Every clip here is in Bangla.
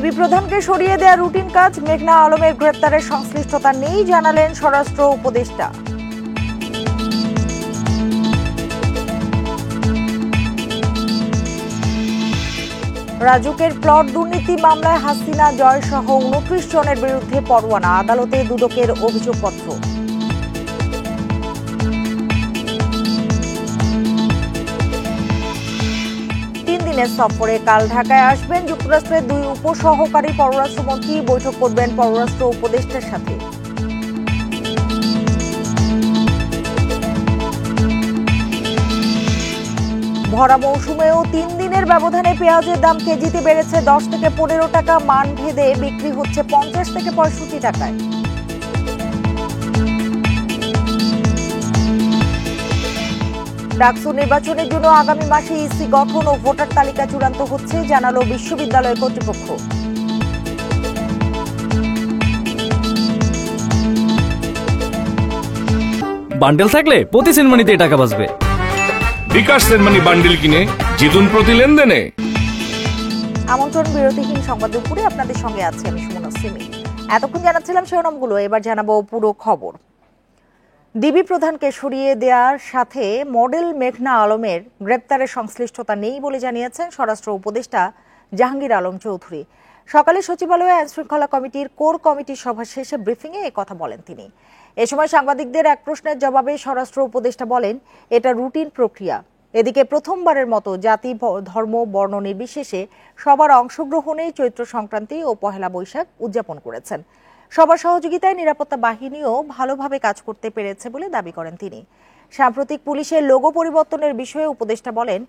ডিবি প্রধানকে সরিয়ে দেয়া রুটিন কাজ, মেঘনা আলমের গ্রেপ্তারের সংশ্লিষ্টতা নেই জানালেন স্বরাষ্ট্র উপদেষ্টা। রাজুকের প্লট দুর্নীতি মামলায় হাসিনা জয় সহ ২৯ জনের বিরুদ্ধে পরোয়ানা, আদালতে দুদকের অভিযোগপত্র। ৩ দিনের সফরে কাল ঢাকায় আসবেন যুক্তরাষ্ট্রের ২ উপসহকারী পররাষ্ট্রমন্ত্রী, বৈঠক করবেন পররাষ্ট্র উপদেষ্টার সাথে। ভরা মৌসুমেও ৩ দিনের ব্যবধানে পেঁয়াজের দাম কেজিতে বেড়েছে ১০ থেকে ১৫ টাকা, মান ভেদে বিক্রি হচ্ছে ৫০ থেকে ৬৫ টাকায়। ডাকসু নির্বাচনের জন্য আগামী মাসে ইসি গঠন ও ভোটার তালিকা চূড়ান্ত হচ্ছে, জানালো বিশ্ববিদ্যালয় কর্তৃপক্ষ। বান্ডেল থাকলে প্রতি সেনমানিতে টাকা বাঁচবে। বিকাশ সেনমানি বান্ডেল কিনে জিতুন প্রতি লেনদেনে। আমন্ত্রণ বিরতিহীন সংবাদ দুপুরে আপনাদের সঙ্গে আছে আমি সুমনা সিমি। এতক্ষণ জানাচ্ছিলাম শিরোনামগুলো, এবার জানাবো পুরো খবর। ডিবি প্রধানকে সরিয়ে দেওয়ার সাথে মডেল মেঘনা আলমের গ্রেপ্তারের সংশ্লিষ্টতা নেই বলে জানিয়েছেন স্বরাষ্ট্র উপদেষ্টা জাহাঙ্গীর আলম চৌধুরী। সকালে সচিবালয়ে আইন শৃঙ্খলা কমিটির কোর কমিটির সভা শেষে ব্রিফিংয়ে একথা বলেন তিনি। এ সময় সাংবাদিকদের এক প্রশ্নের জবাবে স্বরাষ্ট্র উপদেষ্টা বলেন, এটা রুটিন প্রক্রিয়া। এদিকে প্রথমবারের মতো জাতি, ধর্ম, বর্ণ নির্বিশেষে সবার অংশগ্রহণে চৈত্র সংক্রান্তি ও পহেলা বৈশাখ উদযাপন করেছেন। সবার সহযোগিতায় নিরাপত্তা বাহিনীও ভালোভাবে কাজ করতে পেরেছে বলে দাবি করেন তিনি। সাম্প্রতিক পুলিশের লোগো পরিবর্তনের বিষয়ে উপদেষ্টা বলেন,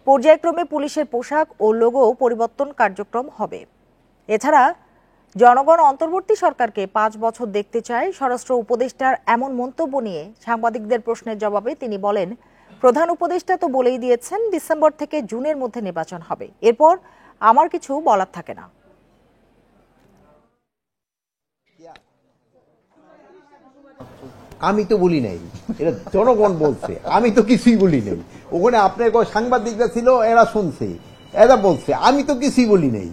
পর্যায়ক্রমে পুলিশের পোশাক ও লোগো পরিবর্তন কার্যক্রম হবে। এছাড়া জনগণ অন্তর্বর্তী সরকারকে ৫ বছর দেখতে চায়। স্বরাষ্ট্র উপদেষ্টার এমন মন্তব্য নিয়ে সাংবাদিকদের প্রশ্নের জবাবে তিনি বলেন, প্রধান উপদেষ্টা তো বলেই দিয়েছেন ডিসেম্বর থেকে জুনের মধ্যে নির্বাচন হবে, এরপর আমার কিছু বলার থাকে না। আমি তো বলি নাই, এটা জনগণ বলছে, আমি তো কিছুই বলি নাই। ওখানে আপনার সাংবাদিকরা ছিল, এরা শুনছে, এরা বলছে, আমি তো কিছুই বলি নাই।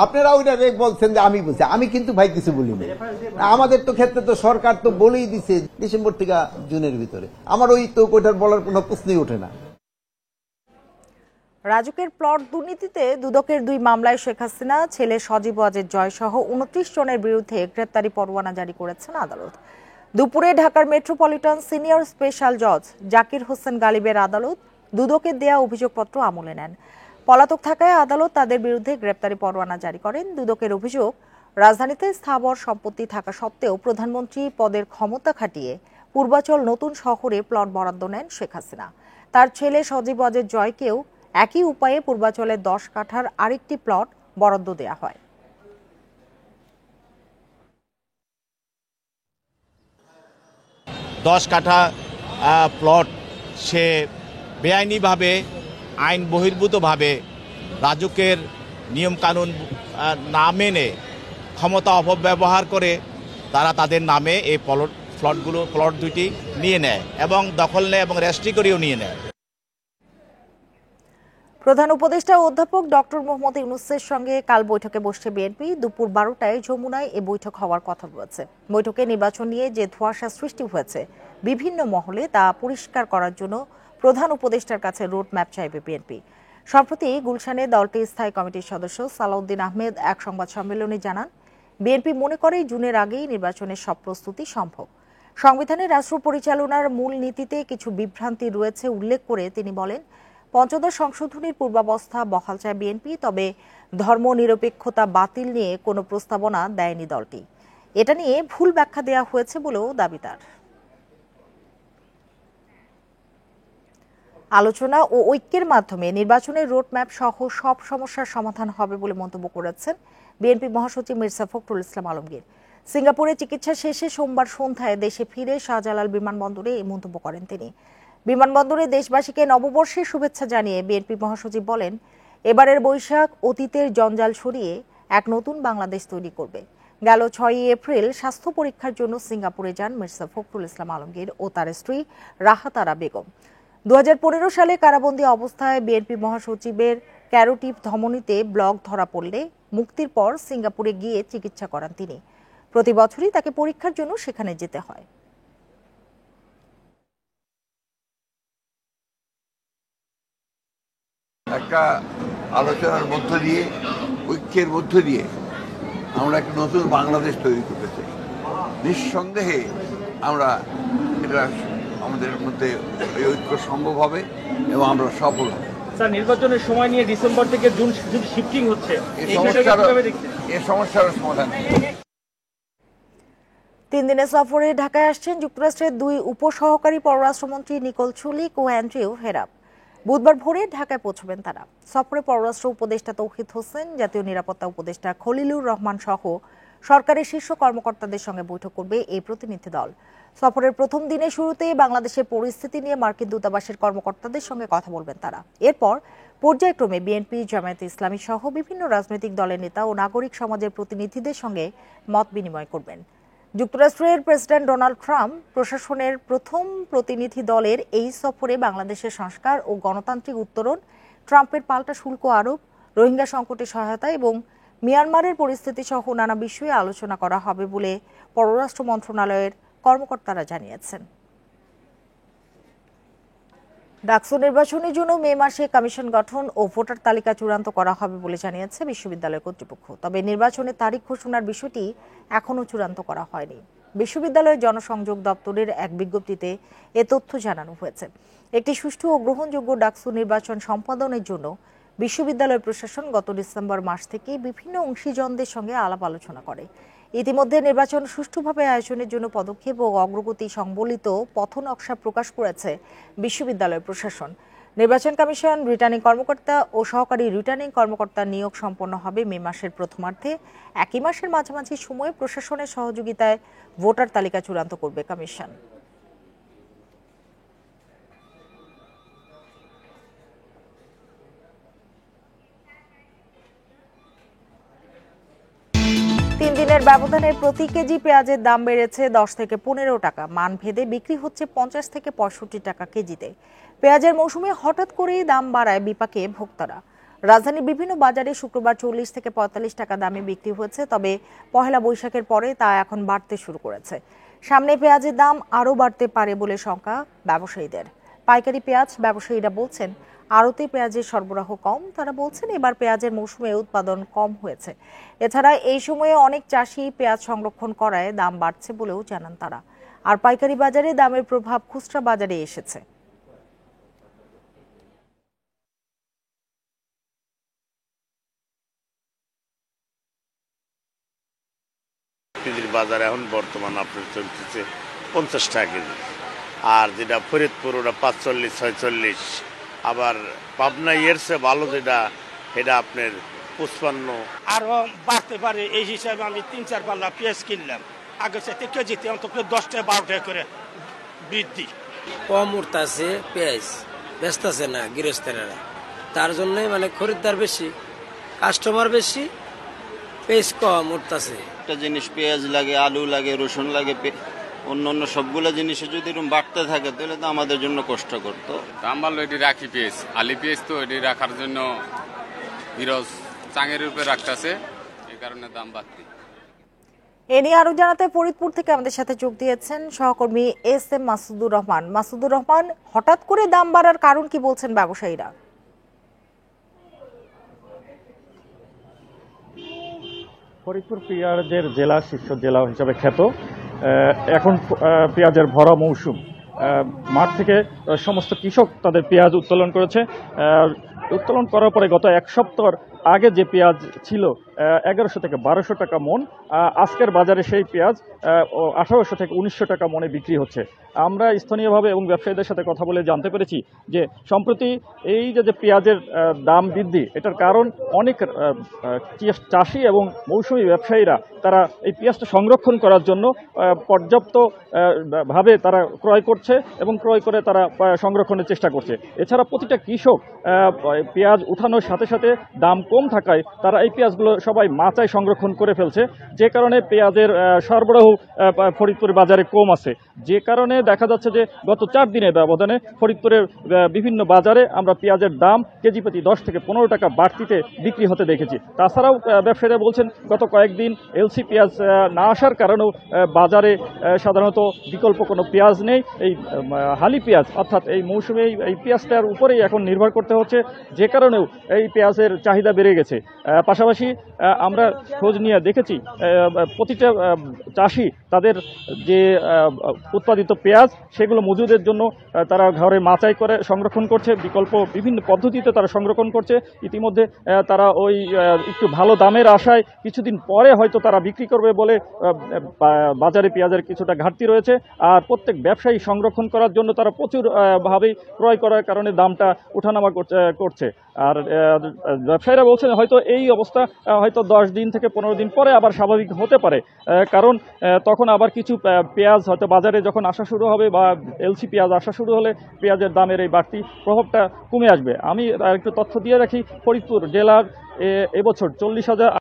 আপনারা ওইটা বলছেন যে আমি বলছি, আমি কিন্তু ভাই কিছু বলি নাই। আমাদের তো ক্ষেত্রে তো সরকার তো বলেই দিছে ডিসেম্বর থেকে জুনের ভিতরে, আমার ওই তো ওইটার বলার কোনো প্রশ্নই ওঠে না। রাজুকের প্লট দুর্নীতিতে দুদকের ২ মামলায় শেখ হাসিনা, ছেলে সজীব ওয়াজেদ জয় সহ ২৯ জনের বিরুদ্ধে গ্রেপ্তারি পরোয়ানা জারি করেছেন আদালত। দুপুরে ঢাকার মেট্রোপলিটন সিনিয়র স্পেশাল জজ জাকির হোসেন গালিবের আদালত দুদকের দেয়া অভিযোগপত্র আমলে নেন। পলাতক থাকায় আদালত তাদের বিরুদ্ধে গ্রেপ্তারি পরোয়ানা জারি করেন। দুদকের অভিযোগ, রাজধানীতে স্থাবর সম্পত্তি থাকা সত্ত্বেও প্রধানমন্ত্রী পদের ক্ষমতা খাটিয়ে পূর্বাচল নতুন শহরে প্লট বরাদ্দ নেন শেখ হাসিনা। তার ছেলে সজীব ওয়াজেদ জয়কেও একই উপায়ে পূর্বাচলের ১০ কাঠার আরেকটি প্লট বরাদ্দ দেয়া হয়। দশ কাঠা প্লট সে বেআইনিভাবে, আইন বহির্ভূতভাবে রাজুকের নিয়মকানুন না মেনে ক্ষমতা অপব্যবহার করে তারা তাদের নামে এই প্লট দুটি নিয়ে নেয় এবং দখল নেয় এবং রেজিস্ট্রি করেও নিয়ে নেয়। প্রধান উপদেষ্টা অধ্যাপক ডক্টর মোহাম্মদ ইউনূসের সঙ্গে কাল বৈঠকে বসছে বিএনপি। দুপুর ১২টায় যমুনায় এ বৈঠক হওয়ার কথা রয়েছে। বৈঠকে নির্বাচন নিয়ে যে ধোঁয়াশা সৃষ্টি হয়েছে বিভিন্ন মহলে, তা পরিষ্কার করার জন্য প্রধান উপদেষ্টার কাছে রোড ম্যাপ চাইবে বিএনপি। সম্প্রতি গুলশানে দলটির স্থায়ী কমিটির সদস্য সালাউদ্দিন আহমেদ এক সংবাদ সম্মেলনে জানান, বিএনপি মনে করে জুনের আগেই নির্বাচনের সব প্রস্তুতি সম্ভব। সংবিধানে রাষ্ট্র পরিচালনার মূল নীতিতে কিছু বিভ্রান্তি রয়েছে উল্লেখ করে তিনি বলেন, পঞ্চদশ সংশোধনীর পূর্বাবস্থা বহাল চায় বিএনপি, তবে ধর্ম নিরপেক্ষতা বাতিল নিয়ে কোনো প্রস্তাবনা দেয়নি দলটি। এটা নিয়ে ভুল ব্যাখ্যা দেওয়া হয়েছে বলেও দাবি তার। আলোচনা ও ঐক্যের মাধ্যমে নির্বাচনের রোডম্যাপ সহ সব সমস্যার সমাধান হবে বলে মন্তব্য করেছেন বিএনপি মহাসচিব মির্জা ফখরুল ইসলাম আলমগীর। সিঙ্গাপুরে চিকিৎসা শেষে সোমবার সন্ধ্যায় দেশে ফিরে শাহজালাল বিমানবন্দরে এই মন্তব্য করেন তিনি। বিমানবন্দরে দেশবাসীকে নববর্ষের শুভেচ্ছা জানিয়ে বিএনপি মহাসচিব বলেন, এবারের বৈশাখ অতীতের জঞ্জাল সরিয়ে এক নতুন বাংলাদেশ তৈরি করবে। গেল ৬ই এপ্রিল স্বাস্থ্য পরীক্ষার জন্য সিঙ্গাপুরে যান মির্জা ফখরুল ইসলাম আলমগীর ও তার স্ত্রী রাহাত আরা বেগম। ২০১৫ সালে কারাবন্দী অবস্থায় বিএনপি মহাসচিবের ক্যারোটিভ ধমনীতে ব্লক ধরা পড়লে মুক্তির পর সিঙ্গাপুরে গিয়ে চিকিৎসা করান তিনি। প্রতি বছরই তাকে পরীক্ষার জন্য সেখানে যেতে হয়। একটা আলোচনার মধ্য দিয়ে, ঐক্যের মধ্য দিয়ে আমরা একটা নতুন বাংলাদেশ তৈরি করতে চাই। নিঃসন্দেহে আমরা এটা আমাদের মধ্যে এই ঐক্য সম্ভব হবে এবং আমরা সফল হব। স্যার, নির্বাচনের সময় নিয়ে ডিসেম্বর থেকে জুন শিফটিং হচ্ছে, এই সমস্যার সমাধান। 3 দিনের সফরে ঢাকায় আসছেন যুক্তরাষ্ট্রের 2 উপসহকারী পররাষ্ট্রমন্ত্রী নিকোল ছুলিক ও অ্যান্ড্রিউ হেরাপ। বুধবার ভোরে ঢাকায় পৌঁছবেন তারা। সফরে পররাষ্ট্র উপদেষ্টা তৌহিদ হোসেন, জাতীয় নিরাপত্তা উপদেষ্টা খলিলুর রহমান সহ সরকারের শীর্ষ কর্মকর্তাদের সঙ্গে বৈঠক করবে এই প্রতিনিধি দল। সফরের প্রথম দিনের শুরুতে বাংলাদেশের পরিস্থিতি নিয়ে মার্কিন দূতাবাসের কর্মকর্তাদের সঙ্গে কথা বলবেন তারা। এরপর পর্যায়ক্রমে বিএনপি, জামায়াতে ইসলামী সহ বিভিন্ন রাজনৈতিক দলের নেতা ও নাগরিক সমাজের প্রতিনিধিদের সঙ্গে মত বিনিময় করবেন। যুক্তরাষ্ট্রের প্রেসিডেন্ট ডোনাল্ড ট্রাম্প প্রশাসনের প্রথম প্রতিনিধি দলের এই সফরে বাংলাদেশের সংস্কার ও গণতান্ত্রিক উত্তরণ, ট্রাম্পের পাল্টা শুল্ক আরোপ, রোহিঙ্গা সংকটে সহায়তা এবং মিয়ানমারের পরিস্থিতি সহ নানা বিষয়ে আলোচনা করা হবে বলে পররাষ্ট্র মন্ত্রণালয়ের কর্মকর্তারা জানিয়েছেন। ডাকসু নির্বাচনের জন্য মে মাসে কমিশন গঠন ও ভোটার তালিকা চূড়ান্ত করা হবে বলে জানিয়েছে বিশ্ববিদ্যালয় কর্তৃপক্ষ। তবে নির্বাচনের তারিখ ঘোষণার বিষয়টি এখনও চূড়ান্ত করা হয়নি। বিশ্ববিদ্যালয়ের জনসংযোগ দপ্তরের এক বিজ্ঞপ্তিতে এ তথ্য জানানো হয়েছে। একটি সুষ্ঠু ও গ্রহণযোগ্য ডাকসু নির্বাচন সম্পাদনের জন্য বিশ্ববিদ্যালয় প্রশাসন গত ডিসেম্বর মাস থেকে বিভিন্ন অংশীজনদের সঙ্গে আলাপ আলোচনা করে। ইতিমধ্যে নির্বাচন সুষ্ঠুভাবে আয়োজনের জন্য পদক্ষেপ ও অগ্রগতি সংবলিত পথনকশা প্রকাশ করেছে বিশ্ববিদ্যালয় প্রশাসন। নির্বাচন কমিশন, রিটার্নিং কর্মকর্তা ও সহকারী রিটার্নিং কর্মকর্তার নিয়োগ সম্পন্ন হবে মে মাসের প্রথমার্ধে। একই মাসের মাঝামাঝি সময়ে প্রশাসনের সহযোগিতায় ভোটার তালিকা চূড়ান্ত করবে কমিশন। দিনের ব্যবধানে প্রতি কেজি পেঁয়াজের দাম বেড়েছে 10 থেকে 15 টাকা। মান ভেদে বিক্রি হচ্ছে 50 থেকে 65 টাকা কেজিতে। পেঁয়াজের মৌসুমে হঠাৎ করেই দাম বাড়ায় বিপাকে ভোক্তারা। রাজধানীর বিভিন্ন বাজারে শুক্রবার 40 থেকে 45 টাকা দামে বিক্রি হয়েছে, তবে পহেলা বৈশাখের পরে তা এখন বাড়তে শুরু করেছে। সামনে পেঁয়াজের দাম আরও বাড়তে পারে বলে শঙ্কা ব্যবসায়ীদের। পাইকারি পেঁয়াজ ব্যবসায়ীরা বলছেন আড়তে পেঁয়াজের সরবরাহ কম। তারা বলছেন এবার পেঁয়াজের মৌসুমে উৎপাদন কম হয়েছে। এছাড়া এই সময়ে অনেক চাষি পেঁয়াজ সংরক্ষণ করায় দাম বাড়ছে বলেও জানান তারা। আর পাইকারি বাজারে দামের প্রভাব খুচরা বাজারে এসেছে। বাজারে এখন বর্তমান আপনার চলতেছে 50 টাকা কেজি, আর যেটা ফরিদপুর ওটা 45-46, আবার পাবনা ইয়েরসে ভালো যেটা সেটা আপনার 55। আরো বাড়তে পারে এই হিসাবে আমি 3-4 পাল্লা পেঁয়াজ কিনলাম। আগে সাথে কেজিতে অন্তত 10-12 টাকা করে বৃদ্ধি। কম উঠতেছে পেঁয়াজ, বেচতেছে না গৃহস্থেরা, তার জন্যই মানে খরিদ্দার বেশি, কাস্টমার বেশি, পেঁয়াজ কম উঠতেছে। একটা জিনিস পেঁয়াজ লাগে, আলু লাগে, রসুন লাগে, অন্য সবগুলো জিনিসে যদি এরকম বাড়তে থাকে তাহলে তো আমাদের জন্য কষ্ট করতো। দাম ভালো এটি রাখি পেঁয়াজ, আলি পেঁয়াজ তো এটি রাখার জন্য বিরজ চাঙের উপরে রাখতেছে, এই কারণে দাম বাড়তি। এ নিয়ে আরো জানাতে ফরিদপুর থেকে আমাদের সাথে যোগ দিয়েছেন সহকর্মী এস.এম. মাসুদুর রহমান। মাসুদুর রহমান, হঠাৎ করে দাম বাড়ার কারণ কি বলছেন ব্যবসায়ীরা? ফরিদপুর পেঁয়াজের জেলা, শীর্ষ জেলা হিসাবে খ্যাত। এখন পেঁয়াজের ভরা মৌসুম। মাঠ থেকে সমস্ত কৃষক তাদের পেঁয়াজ উত্তোলন করেছে। উত্তোলন করার পরে গত এক সপ্তাহ আগে যে পেঁয়াজ ছিল 1100 থেকে 1200 টাকা মন, আজকের বাজারে সেই পেঁয়াজ 1800 থেকে 1900 টাকা মনে বিক্রি হচ্ছে। আমরা স্থানীয়ভাবে এবং ব্যবসায়ীদের সাথে কথা বলে জানতে পেরেছি যে সম্প্রতি এই যে পেঁয়াজের দাম বৃদ্ধি, এটার কারণ অনেক চাষি এবং মৌসুমী ব্যবসায়ীরা তারা এই পেঁয়াজটা সংরক্ষণ করার জন্য পর্যাপ্ত ভাবে তারা ক্রয় করছে এবং ক্রয় করে তারা সংরক্ষণের চেষ্টা করছে। এছাড়া প্রতিটা কৃষক পেঁয়াজ উঠানোর সাথে সাথে দাম কম থাকায় তারা এই পেঁয়াজগুলো সবাই মাচায় সংরক্ষণ করে ফেলছে, যে কারণে পেঁয়াজের সরবরাহ ফরিদপুর বাজারে কম আছে, যে কারণে দেখা যাচ্ছে যে গত 4 দিনের ব্যবধানে ফরিদপুরের বিভিন্ন বাজারে আমরা পেঁয়াজের দাম কেজি প্রতি 10 থেকে 15 টাকা বাড়তিতে বিক্রি হতে দেখেছি। তাছাড়াও ব্যবসায়ীরা বলছেন গত কয়েকদিন এলসি পেঁয়াজ না আসার কারণেও বাজারে সাধারণত বিকল্প কোনো পেঁয়াজ নেই। এই হালি পেঁয়াজ অর্থাৎ এই মৌসুমে এই পেঁয়াজটার উপরেই এখন নির্ভর করতে হচ্ছে, যে কারণেও এই পেঁয়াজের চাহিদা বেড়ে গেছে। পাশাপাশি আমরা খোঁজ নিয়ে দেখেছি প্রতিটা চাষি তাদের যে উৎপাদিত পেঁয়াজ সেগুলো মজুদের জন্য তারা ঘরে মাচাই করে সংরক্ষণ করছে, বিকল্প বিভিন্ন পদ্ধতিতে তারা সংরক্ষণ করছে। ইতিমধ্যে তারা ওই একটু ভালো দামের আশায় কিছুদিন পরে হয়তো তারা বিক্রি করবে বলে বাজারে পেঁয়াজের কিছুটা ঘাটতি রয়েছে। আর প্রত্যেক ব্যবসায়ী সংরক্ষণ করার জন্য তারা প্রচুর ভাবেই ক্রয় করার কারণে দামটা ওঠানামা করছে। আর ব্যবসায়ীরা বলছেন হয়তো এই অবস্থা হয়তো 10 দিন থেকে 15 দিন পরে আবার স্বাভাবিক হতে পারে, কারণ তখন আবার কিছু পেঁয়াজ হয়তো বাজারে যখন আসা শুরু হবে বা এলসি পেঁয়াজ আসা শুরু হলে পেঁয়াজের দামের এই বাড়তি প্রভাবটা কমে আসবে। আমি একটু তথ্য দিয়ে রাখি, ফরিদপুর জেলার এবছর 40,000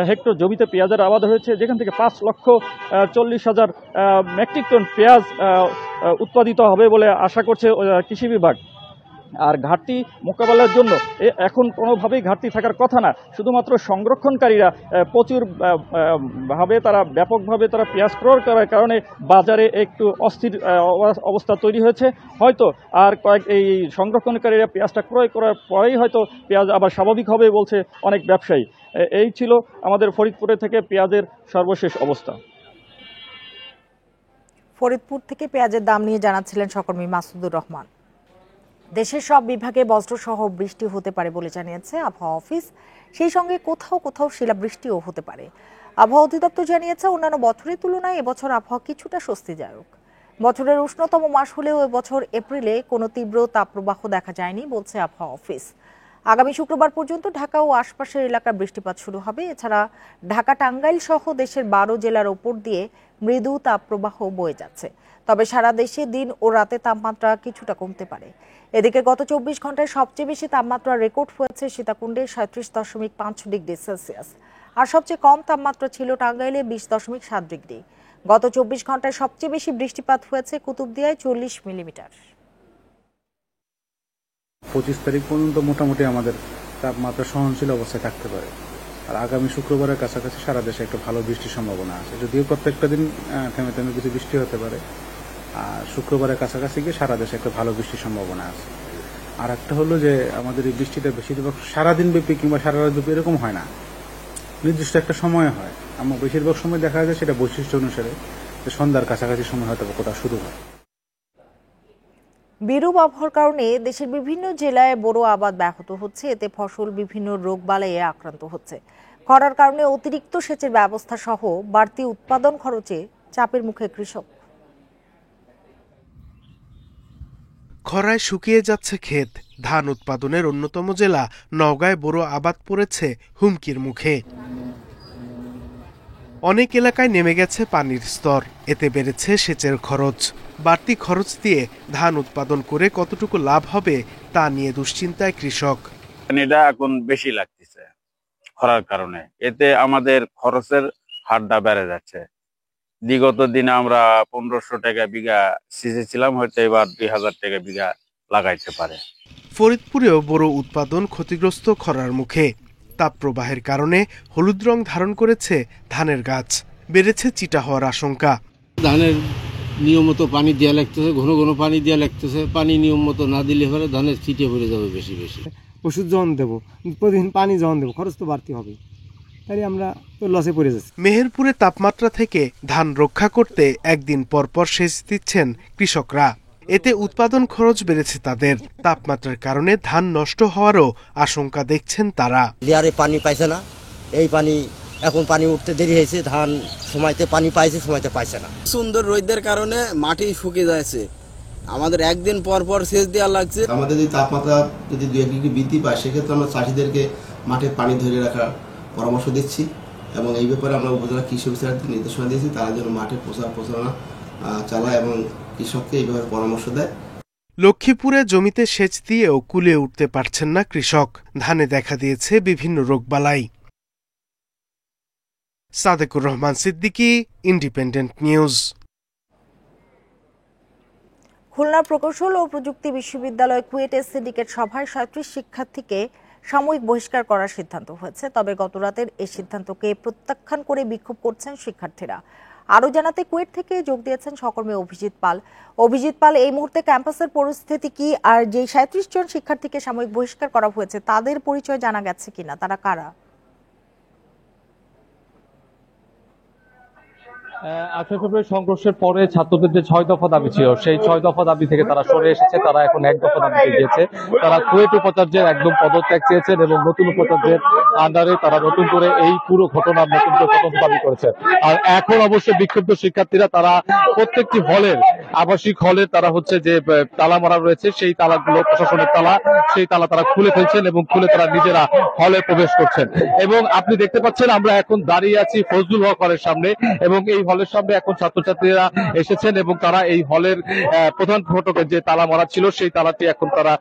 হেক্টর জমিতে পেঁয়াজের আবাদ হয়েছে, যেখান থেকে 5,40,000 মেট্রিক টন পেঁয়াজ উৎপাদিত হবে বলে আশা করছে কৃষি বিভাগ। আর ঘাটতি মোকাবেলার জন্য এখন কোনোভাবেই ঘাটতি থাকার কথা না, শুধুমাত্র সংরক্ষণকারীরা প্রচুর ভাবে তারা ব্যাপকভাবে তারা পেঁয়াজ ক্রয় করার কারণে বাজারে একটু অস্থির অবস্থা তৈরি হয়েছে। হয়তো আর এই সংরক্ষণকারীরা পেঁয়াজটা ক্রয় করার পরেই হয়তো পেঁয়াজ আবার স্বাভাবিক হবে বলছে অনেক ব্যবসায়ী। এই ছিল আমাদের ফরিদপুরে থেকে পেঁয়াজের সর্বশেষ অবস্থা। ফরিদপুর থেকে পেঁয়াজের দাম নিয়ে জানাচ্ছিলেন সহকর্মী মাসুদুর রহমান। দেশের সব বিভাগে বজ্রসহ বৃষ্টি হতে পারে বলে জানিয়েছে আবহাওয়া অফিস, সেই সঙ্গে কোথাও কোথাও শিলাবৃষ্টিও হতে পারে। আবহাওয়া অধিদপ্তর জানিয়েছে অন্যান্য বছরের তুলনায় এবছর আবহাওয়া কিছুটা স্বস্তিদায়ক। বছরের উষ্ণতম মাস হলেও এবছর এপ্রিলে কোনো তীব্র তাপপ্রবাহ দেখা যায়নি বলছে আবহাওয়া অফিস। আগামী শুক্রবার পর্যন্ত ঢাকা ও আশপাশের এলাকায় বৃষ্টিপাত শুরু হবে। এছাড়া ঢাকা টাঙ্গাইল সহ দেশের 12 জেলার ওপর দিয়ে মৃদু তাপপ্রবাহ বয়ে যাচ্ছে। তবে সারা দেশে দিন ও রাতে তাপমাত্রা কিছুটা কমতে পারে। এদিকে গত 24 ঘন্টায় সবচেয়ে বেশি তাপমাত্রা রেকর্ড হয়েছে সীতাকুণ্ডে 37.5 ডিগ্রি সেলসিয়াস, আর সবচেয়ে কম তাপমাত্রা ছিল টাঙ্গাইলে 20.7 ডিগ্রি। গত 24 ঘন্টায় সবচেয়ে বেশি বৃষ্টিপাত হয়েছে কুতুবদিয়ায় 40 মিলিমিটার। 25 তারিখ পর্যন্ত মোটামুটি আমাদের তাপমাত্রা সহনশীল অবস্থায় থাকতে পারে। আর আগামী শুক্রবারের কাছাকাছি সারা দেশে একটা ভালো বৃষ্টির সম্ভাবনা আছে, যদিও প্রত্যেকটা দিন থেমে থেমে কিছু বৃষ্টি হতে পারে। আর শুক্রবারের কাছাকাছি গিয়ে সারা দেশে একটা ভালো বৃষ্টির সম্ভাবনা আছে। আর একটা হলো যে আমাদের এই বৃষ্টিটা বেশিরভাগ সারাদিন ব্যাপী কিংবা সারা রাত ব্যাপী এরকম হয় না, নির্দিষ্ট একটা সময় হয়। আমার বেশিরভাগ সময় দেখা যায় সেটা বৈশিষ্ট্য অনুসারে যে সন্ধ্যার কাছাকাছি সময় হয়তো কোথাও শুরু হয়। বিরূপ আবহাওয়ার কারণে দেশের বিভিন্ন জেলায় বোরো আবাদ ব্যাহত হচ্ছে, এতে ফসল বিভিন্ন রোগবালাইয়ে আক্রান্ত হচ্ছে। খরার কারণে অতিরিক্ত সেচের ব্যবস্থা সহ বাড়তি উৎপাদন খরচে চাপের মুখে কৃষক। খরায় শুকিয়ে যাচ্ছে ক্ষেত। ধান উৎপাদনের অন্যতম জেলা নওগাঁয় বোরো আবাদ পড়েছে হুমকির মুখে। অনেক এলাকায় নেমে গেছে পানির স্তর, এতে বেড়েছে সেচের খরচ। বাড়তি খরচ দিয়ে ধান উৎপাদন করে কতটুকু লাভ হবে তা নিয়ে দুশ্চিন্তায় কৃষক। এটা এখন বেশি লাগতেছে খরার কারণে, এতে আমাদের খরচের হারটা বেড়ে যাচ্ছে। বিগত দিনে আমরা 1500 টাকা বিঘা সিঁচেছিলাম, হয়তো এবার 2000 টাকা বিঘা লাগাইতে পারে। ফরিদপুরেও বোরো উৎপাদন ক্ষতিগ্রস্ত খরার মুখে। তাপপ্রবাহের কারণে হলুদ রং ধারণ করেছে ধানের গাছ, বেড়েছে চিটা হওয়ার আশঙ্কা। ধানের নিয়ম মতো পানি দেওয়া লাগতেছে, ঘন ঘন পানি দেওয়া লাগতেছে। পানি নিয়ম মতো না দিলে পরে ধানের ছিটে পড়ে যাবে বেশি বেশি। ওষুধ যখন দেবো, প্রতিদিন পানি যখন দেবো, খরচ তো বাড়তি হবে, তাই আমরা তো লসে পড়ে যাচ্ছি। মেহেরপুরে তাপমাত্রা থেকে ধান রক্ষা করতে একদিন পর পর সেচ দিচ্ছেন কৃষকরা, এতে উৎপাদন খরচ বেড়েছে তাদের। তাপমাত্রার কারণে ধান নষ্ট হওয়ারও আশঙ্কা দেখছেন তারা। লিয়ারে পানি পাইছে না, এই পানি এখন পানি উঠতে দেরি হয়েছে, ধান সময়তে পানি পাইছে, সময়তে পাইছে না। সুন্দর রোদের কারণে মাটি শুকিয়ে যাচ্ছে, আমাদের একদিন পর পর সেচ দেওয়া লাগছে। আমাদের যদি তাপমাত্রা যদি 2 ডিগ্রি বৃদ্ধি পায়, সেক্ষেত্রে আমরা চাষিদেরকে মাঠে পানি ধরে রাখার পরামর্শ দিচ্ছি এবং এই ব্যাপারে আমরা উপজেলা কৃষি অফিসারদের নির্দেশনা দিয়েছি, তারা যেন মাঠে প্রচারণা চালায় এবং কৃষককে এই ব্যাপারে পরামর্শ দেয়। লক্ষ্মীপুরে জমিতে সেচ দিয়েও কুলে উঠতে পারছেন না কৃষক। ধানে দেখা দিয়েছে বিভিন্ন রোগবালাই। Sadekur Rahman Siddiqui, independent news. খুলনা প্রকৌশল ও প্রযুক্তি বিশ্ববিদ্যালয় কুয়েটের সিন্ডিকেট সভায় 37 শিক্ষার্থীকে সাময়িক বহিষ্কার করার সিদ্ধান্ত হয়েছে। তবে গতরাতের এই সিদ্ধান্তকে প্রত্যাখ্যান করে বিক্ষোভ করছেন শিক্ষার্থীরা। আরও জানাতে কুয়েট থেকে যোগ দিয়েছেন সহকর্মী অভিজিৎ পাল। অভিজিৎ পাল, এই মুহূর্তে ক্যাম্পাসের পরিস্থিতি কি, আর যে 37 জন শিক্ষার্থীকে সাময়িক বহিষ্কার করা হয়েছে তাদের পরিচয় জানা গেছে কিনা, তারা কারা? 8 ফেব্রুয়ারি সংঘর্ষের পরে ছাত্রদের যে 6 দফা দাবি ছিল, সেই 6 দফা দাবি থেকে তারা সরে এসেছে। তারা এখন 1 দফা দাবিতে গিয়েছে। তারা কুয়েট উপাচার্যের একদম পদত্যাগ চেয়েছেন এবং নতুন উপাচার্যের আন্ডারে তারা নতুন করে এই পুরো ঘটনার নতুন করে তদন্ত দাবি করেছে। আর এখন অবশ্য বিক্ষুব্ধ শিক্ষার্থীরা তারা প্রত্যেকটি হলের, আবাসিক হলের তারা হচ্ছে যে তালা মারা রয়েছে, সেই তালাগুলো প্রশাসনের তালা, সেই তালা তারা খুলে ফেলছেন এবং খুলে তারা নিজেরা হলে প্রবেশ করছেন। এবং আপনি দেখতে পাচ্ছেন আমরা এখন দাঁড়িয়ে আছি ফজলুল হক হলের সামনে, এবং এই হলের সামনে এখন ছাত্রছাত্রীরা এসেছেন এবং তারা এই হলের প্রধান ফটকের যে তালা মারা ছিল সেই তালাটি এখন তারা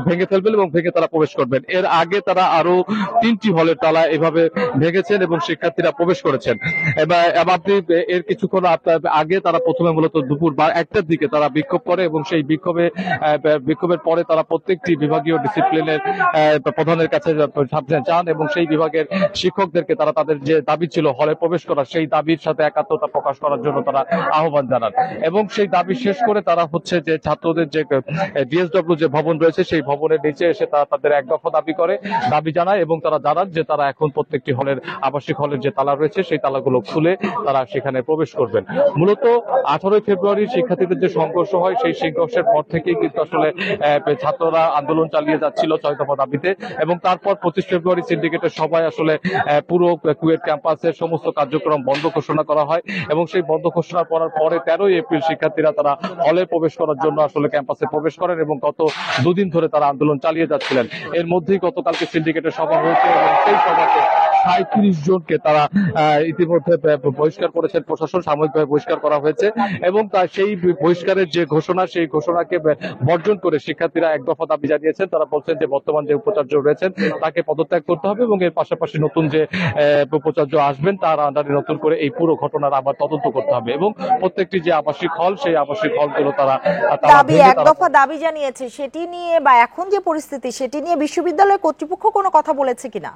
ভেঙে ফেলবেন এবং ভেঙে তারা প্রবেশ করবেন। এর আগে তারা আরো 3টি হলের তালা এভাবে ভেঙেছেন এবং শিক্ষার্থীরা প্রবেশ করেছেন। আপনি এর কিছুক্ষণ আগে তারা প্রথমে মূলত দুপুর 1টার দিকে তারা বিক্ষোভ করে এবং সেই বিক্ষোভের পরে তারা প্রত্যেকটি বিভাগীয় ডিসিপ্লিনের প্রধানের কাছে যান এবং সেই বিভাগের শিক্ষকদেরকে তারা তাদের যে দাবি ছিল হলে প্রবেশ করা, সেই দাবির সাথে একাত্মতা প্রকাশ করার জন্য তারা আহ্বান জানান। এবং সেই দাবি শেষ করে তারা হচ্ছে যে ছাত্রদের যে ডিএসডব্লিউ যে ভবন রয়েছে সেই ভবনের নিচে এসে তারা তাদের 1 দফা দাবি জানায় এবং তারা জানান যে তারা এখন প্রত্যেকটি হলের, আবাসিক হলের যে তালা রয়েছে সেই তালাগুলো খুলে তারা সেখানে প্রবেশ করবেন। মূলত 18 ফেব্রুয়ারি শিক্ষার্থীদের যে সংঘর্ষ হয় সেই সংঘর্ষের পর থেকেই কিন্তু আসলে ছাত্ররা আন্দোলন চালিয়ে যাচ্ছিল 6 দফা দাবিতে, এবং তারপর 25 ফেব্রুয়ারি সিন্ডিকেটের সভায় আসলে পুরো কুয়েট ক্যাম্পাসের সমস্ত কার্যক্রম বন্ধ ঘোষণা করা হয় এবং সেই বন্ধ ঘোষণা করার পরে 13 এপ্রিল শিক্ষার্থীরা তারা হলে প্রবেশ করার জন্য আসলে ক্যাম্পাসে প্রবেশ করেন এবং গত 2 দিন ধরে তারা আন্দোলন চালিয়ে যাচ্ছিলেন। এর মধ্যেই গতকালকে সিন্ডিকেটের সভা হয়েছে এবং সেই সভাতে 37 জনকে তারা ইতিমধ্যে বহিষ্কার করেছেন, প্রশাসন সাময়িকভাবে বহিষ্কার করা হয়েছে এবং সেই বহিষ্কারের যে ঘোষণা সেই ঘোষণাকে বর্জন করে শিক্ষার্থীরা 1 দফা দাবি জানিয়েছেন। তারা বলছেন যে বর্তমান যে উপাচার্য রয়েছেন তাকে পদত্যাগ করতে হবে এবং এর পাশাপাশি নতুন যে উপাচার্য আসবেন তার আন্ডারে নতুন করে এই পুরো ঘটনার আবার তদন্ত করতে হবে এবং প্রত্যেকটি যে আবাসিক হল সেই আবাসিক হলগুলো তারা 1 দফা দাবি জানিয়েছে, সেটি নিয়ে বা এখন যে পরিস্থিতি সেটি নিয়ে বিশ্ববিদ্যালয় কর্তৃপক্ষ কোনো কথা বলেছে কিনা?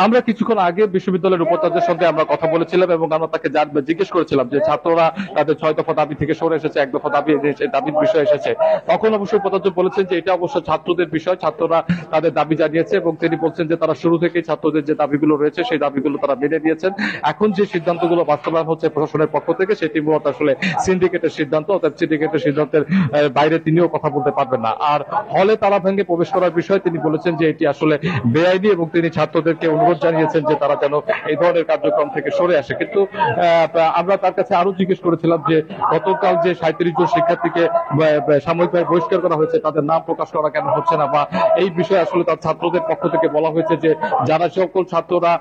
আমরা কিছুক্ষণ আগে বিশ্ববিদ্যালয়ের উপাচার্যের সঙ্গে আমরা কথা বলেছিলাম এবং আমরা তাকে জিজ্ঞেস করেছিলাম যে ছাত্ররা তাদের 6 দফা দাবি থেকে সরে এসেছে, 1 দফা দাবির বিষয় এসেছে। তখন অবশ্যই উপাচার্য বলেছেন যে এটা অবশ্য ছাত্রদের বিষয়, ছাত্ররা তাদের দাবি জানিয়েছে এবং তিনি বলছেন যে তারা শুরু থেকেই ছাত্রদের যে দাবিগুলো রয়েছে সেই দাবিগুলো তারা মেনে নিয়েছেন। এখন যে সিদ্ধান্তগুলো বাস্তবায়ন হচ্ছে প্রশাসনের পক্ষ থেকে সেটি মূলত আসলে সিন্ডিকেটের সিদ্ধান্ত, অর্থাৎ সিন্ডিকেটের সিদ্ধান্তের বাইরে তিনিও কথা বলতে পারবেন না। আর হলে তালা ভেঙে প্রবেশ করার বিষয়ে তিনি বলেছেন যে এটি আসলে বেআইনি এবং তিনি ছাত্রদের অনুরোধ জানিয়েছেন যে তারা যেন এই ধরনের কার্যক্রম থেকে সরে আসে। কিন্তু আমরা তার কাছে আরো জিজ্ঞেস করেছিলাম যে গতকাল যে 37 জন শিক্ষার্থীকে সাময়িকভাবে বহিষ্কার করা হয়েছে তাদের নাম প্রকাশ করা কেন হচ্ছে না, বা এই বিষয়ে আসলে তার ছাত্রদের পক্ষ থেকে বলা হয়েছে যে যারা সকল ছাত্ররা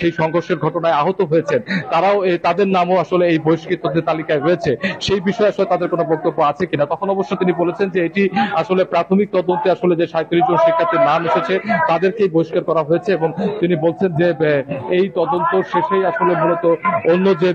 সেই সংঘর্ষের ঘটনায় আহত হয়েছেন তারাও তাদের নামও আসলে এই বহিষ্কৃতদের তালিকায় রয়েছে, সেই বিষয়ে আসলে তাদের কোনো বক্তব্য আছে কিনা। তখন অবশ্য তিনি বলেছেন যে এটি আসলে প্রাথমিক তদন্তে আসলে যে 37 জন শিক্ষার্থীর নাম এসেছে তাদেরকেই বহিষ্কার করা হয়েছে এবং তিনি বলছেন যে এই তদন্ত শেষেই আসলে মূলত অন্য যে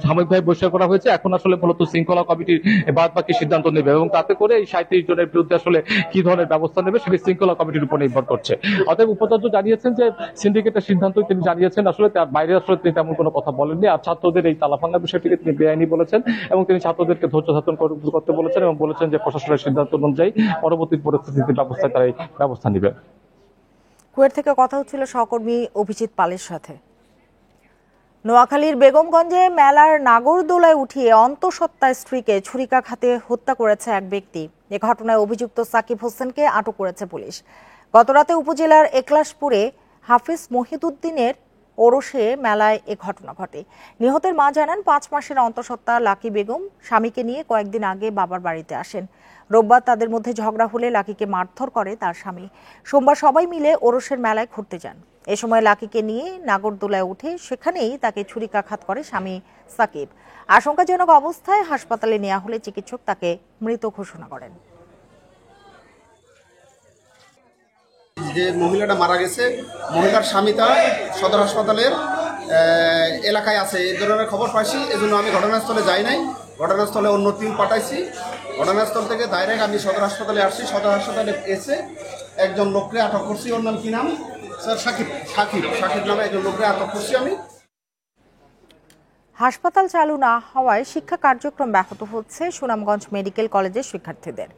সাময়িকভাবে বহিষ্কার করা হয়েছে এখন আসলে মূলত শৃঙ্খলা কমিটির বাদ বাকি সিদ্ধান্ত নেবে এবং তাতে করে এই 37 জনের বিরুদ্ধে আসলে কি ধরনের ব্যবস্থা নেবে সেটি শৃঙ্খলা কমিটির উপর নির্ভর করছে। অতএব উপাচার্য জানিয়েছেন যে সিন্ডিকেটের সিদ্ধান্ত তিনি জানিয়েছেন, আসলে তার বাইরে আসলে তিনি তেমন কোনো কথা বলেননি। আর ছাত্রদের এই তালা ভাঙার বিষয়টিকে তিনি বেআইনি বলেছেন এবং তিনি ছাত্রদেরকে ধৈর্য ধারণ করতে বলেছেন এবং বলেছেন যে প্রশাসনের সিদ্ধান্ত অনুযায়ী পরবর্তী পরিস্থিতিতে ব্যবস্থা তারা এই ব্যবস্থা নেবে। কুয়েট থেকে কথা হচ্ছিল সহকর্মী অভিজিৎ পালের সাথে। নোয়াখালীর বেগমগঞ্জে মেলার নাগরদোলায় উঠিয়ে অন্তঃসত্ত্বা স্ত্রীকে ছুরিকাঘাতে হত্যা করেছে এক ব্যক্তি। এ ঘটনায় অভিযুক্ত সাকিব হোসেনকে আটক করেছে পুলিশ। গতরাতে উপজেলার একলাশপুরে হাফিজ মহিদুদ্দিনের ওরসে মেলায় এ ঘটনা ঘটে। নিহতের মা জানান 5 মাসের অন্তঃসত্ত্বা লাকি বেগম স্বামীকে নিয়ে কয়েকদিন আগে বাবার বাড়িতে আসেন। রোববার তাদের মধ্যে ঝগড়া হলে লাকিকে মারধর করে তার স্বামী। সোমবার সবাই মিলে ওরসের মেলায় ঘুরতে যান। এ সময় লাকিকে নিয়ে নাগরদোলায় উঠে সেখানেই তাকে ছুরিকাঘাত করে স্বামী সাকিব। আশঙ্কাজনক অবস্থায় হাসপাতালে নেওয়া হলে চিকিৎসক তাকে মৃত ঘোষণা করেন। যে মহিলাটা মারা গেছে, মহিলার স্বামী তার সদর হাসপাতালের এলাকায় আছে, এই ধরনের খবর পাইছি। এজন্য আমি ঘটনাস্থলে যাই নাই, ঘটনাস্থলে অন্য টিম পাঠাইছি। ঘটনাস্থল থেকে ডাইরেক্ট আমি সদর হাসপাতালে আসছি। সদর হাসপাতালে এসে একজন লোককে আটক করছি। ওর নাম কি নাম স্যার? সাকিব নামে একজন লোককে আটক করছি আমি। হাসপাতাল চালু না হওয়ায় শিক্ষা কার্যক্রম ব্যাহত হচ্ছে সুনামগঞ্জ মেডিকেল কলেজের শিক্ষার্থীদের।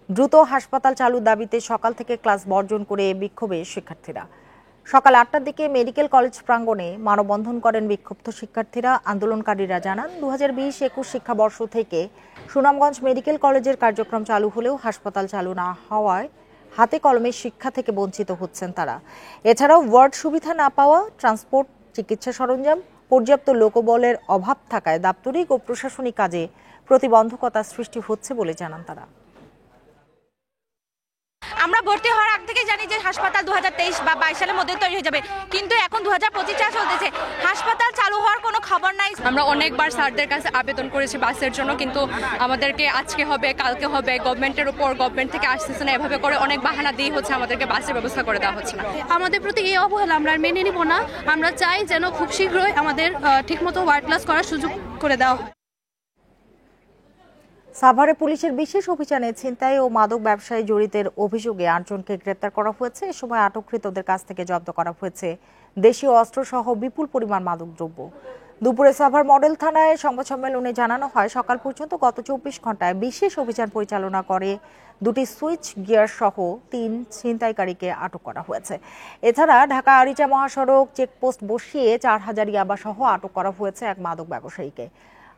দ্রুত হাসপাতাল চালুর দাবিতে সকাল থেকে ক্লাস বর্জন করে বিক্ষোভে শিক্ষার্থীরা। সকাল ৮টার দিকে মেডিকেল কলেজ প্রাঙ্গণে মানববন্ধন করেন বিক্ষুব্ধ শিক্ষার্থীরা। আন্দোলনকারীরা জানান ২০২০-২১ শিক্ষাবর্ষ থেকে সুনামগঞ্জ মেডিকেল কলেজের কার্যক্রম চালু হলেও হাসপাতাল চালু না হওয়ায় হাতে কলমে শিক্ষা থেকে বঞ্চিত হচ্ছেন তারা। এছাড়াও ওয়ার্ড সুবিধা না পাওয়া, ট্রান্সপোর্ট, চিকিৎসা সরঞ্জাম, পর্যাপ্ত লোকবলের অভাব থাকায় দাপ্তরিক ও প্রশাসনিক কাজে প্রতিবন্ধকতা সৃষ্টি হচ্ছে বলে জানান তারা। আমরা ভর্তি হওয়ার আগ থেকে জানি যে হাসপাতাল 2023 বা 22 সালের মধ্যে তৈরি হয়ে যাবে, কিন্তু এখন 2025 সাল চলতেছে, হাসপাতাল চালু হওয়ার কোনো খবর নাই। আমরা অনেকবার স্যারদের কাছে আবেদন করেছি বাসের জন্য, কিন্তু আমাদেরকে আজকে হবে, কালকে হবে, গভর্নমেন্টের উপর, গভর্নমেন্ট থেকে আসতেছে না, এভাবে করে অনেক বাহানা দিয়ে হচ্ছে আমাদেরকে বাসের ব্যবস্থা করে দেওয়া হচ্ছে না। আমাদের প্রতি এই অবহেলা আমরা মেনে নিব না। আমরা চাই যেন খুব শীঘ্রই আমাদের ঠিকমতো ওয়ার্ড ক্লাস করার সুযোগ করে দেওয়া হয়। সাভারে পুলিশের বিশেষ অভিযানে ছিনতাই ও মাদক ব্যবসায় জড়িতের অভিযোগে ৮ জনকে গ্রেপ্তার করা হয়েছে। এ সময় আটককৃতদের কাছ থেকে জব্দ করা হয়েছে দেশীয় অস্ত্রসহ বিপুল পরিমাণ মাদকদ্রব্য। দুপুরে সাভার মডেল থানায় সংবাদ সম্মেলনে জানানো হয়, সকাল পর্যন্ত গত ২৪ ঘন্টায় বিশেষ অভিযান পরিচালনা করে ২টি সুইচ গিয়ার সহ ৩ ছিনতাইকারীকে আটক করা হয়েছে। এছাড়া ঢাকা আরিচা মহাসড়ক চেকপোস্ট বসিয়ে ৪,০০০ ইয়াবা সহ আটক করা হয়েছে এক মাদক ব্যবসায়ীকে।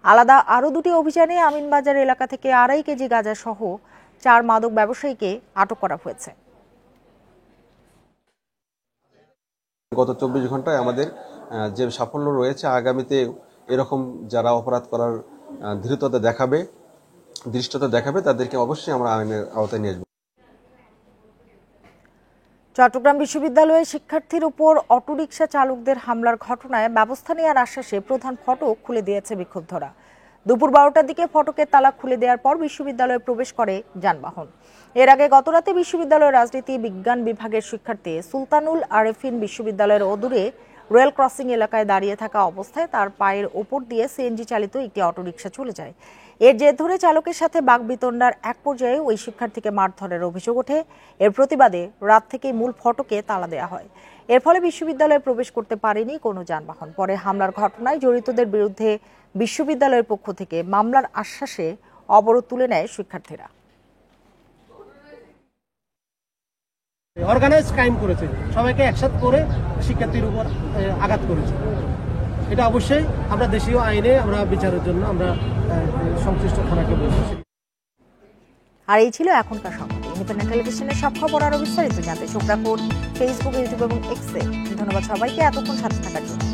আলাদা আরও ২টি অভিযানে আমিনবাজার এলাকা থেকে ২.৫ কেজি গাঁজা সহ ৪ মাদক ব্যবসায়ীকে আটক করা হয়েছে। গত ২৪ ঘন্টায় আমাদের যে সাফল্য রয়েছে, আগামীতে এরকম যারা অপরাধ করার ধৃষ্টতা দেখাবে তাদেরকে অবশ্যই আমরা আইনের আওতায় নিয়ে আসবো। চট্টগ্রাম বিশ্ববিদ্যালয়ে শিক্ষার্থীর উপর অটোরিকশা চালকদের হামলার ঘটনায় ব্যবস্থা নেওয়ার আশ্বাসে প্রধান ফটক খুলে দিয়েছে বিক্ষুব্ধরা। দুপুর ১২টার দিকে ফটকের তালা খুলে দেওয়ার পর বিশ্ববিদ্যালয়ে প্রবেশ করে যানবাহন। এর আগে গতরাতে বিশ্ববিদ্যালয়ের রাজনীতি বিজ্ঞান বিভাগের শিক্ষার্থী সুলতানুল আরেফিন বিশ্ববিদ্যালয়ের অদূরে রেল ক্রসিং এলাকায় দাঁড়িয়ে থাকা অবস্থায় তার পায়ের ওপর দিয়ে সিএনজি চালিত একটি অটোরিকশা চলে যায়। এর জের ধরে চালকের সাথে বাকবিতণ্ডার এক পর্যায়ে ওই শিক্ষার্থীকে মারধরের অভিযোগ ওঠে। এর প্রতিবাদে রাত থেকেই মূল ফটকে তালা দেওয়া হয়। এর ফলে বিশ্ববিদ্যালয়ে প্রবেশ করতে পারেনি কোনো যানবাহন। পরে হামলার ঘটনায় জড়িতদের বিরুদ্ধে বিশ্ববিদ্যালয়ের পক্ষ থেকে মামলার আশ্বাসে অবরোধ তুলে নেয় শিক্ষার্থীরা। অর্গানাইজ ক্রাইম করেছে, সবাইকে একসাথে করে শিক্ষার্থীর উপর আঘাত করেছে। এটা অবশ্যই আমরা দেশীয় আইনে আমরা বিচারের জন্য আমরা সংশ্লিষ্ট থানাকে বলছি। আর এই ছিল এখনকার সংবাদ। ইন্ডিপেন্ডেন্ট টেলিভিশনের সব খবর আরো বিস্তারিত জানতে চোখ রাখুন ফেসবুক, ইউটিউব এবং এক্সে। ধন্যবাদ সবাইকে এতক্ষণ সাথে থাকার জন্য।